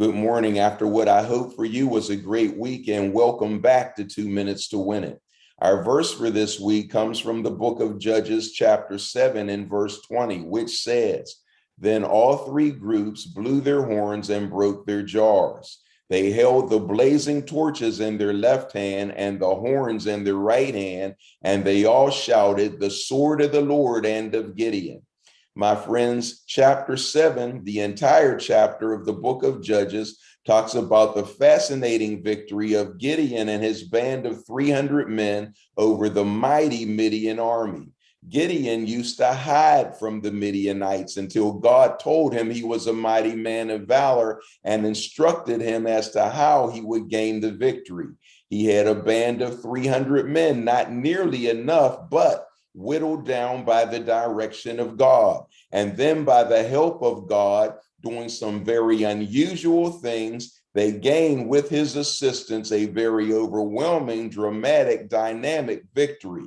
Good morning. After what I hope for you was a great weekend, welcome back to 2 Minutes to Win It. Our verse for this week comes from the book of Judges, chapter 7, and verse 20, which says, "Then all three groups blew their horns and broke their jars. They held the blazing torches in their left hand and the horns in their right hand, and they all shouted, 'The sword of the Lord and of Gideon.'" My friends, chapter 7, the entire chapter of the book of Judges, talks about the fascinating victory of Gideon and his band of 300 men over the mighty Midian army. Gideon used to hide from the Midianites until God told him he was a mighty man of valor and instructed him as to how he would gain the victory. He had a band of 300 men, not nearly enough, but whittled down by the direction of God. And then by the help of God, doing some very unusual things, they gained with his assistance a very overwhelming, dramatic, dynamic victory.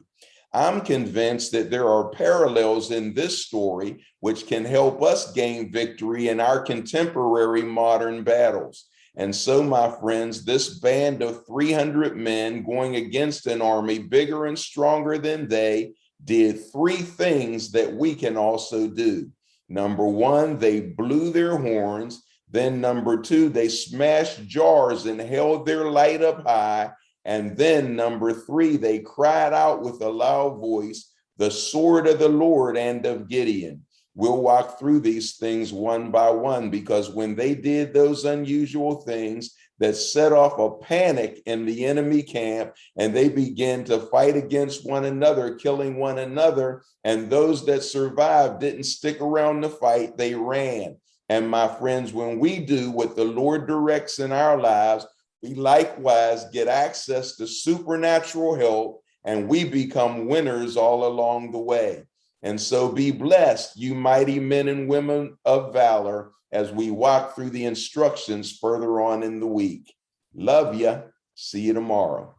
I'm convinced that there are parallels in this story which can help us gain victory in our contemporary modern battles. And so, my friends, this band of 300 men going against an army bigger and stronger than they did three things that we can also do. Number one, they blew their horns. Then number two, they smashed jars and held their light up high. And then number three, they cried out with a loud voice, "The sword of the Lord and of Gideon." We'll walk through these things one by one, because when they did those unusual things that set off a panic in the enemy camp, and they began to fight against one another, killing one another, and those that survived didn't stick around the fight, they ran. And my friends, when we do what the Lord directs in our lives, we likewise get access to supernatural help, and we become winners all along the way. And so be blessed, you mighty men and women of valor, as we walk through the instructions further on in the week. Love ya. See you tomorrow.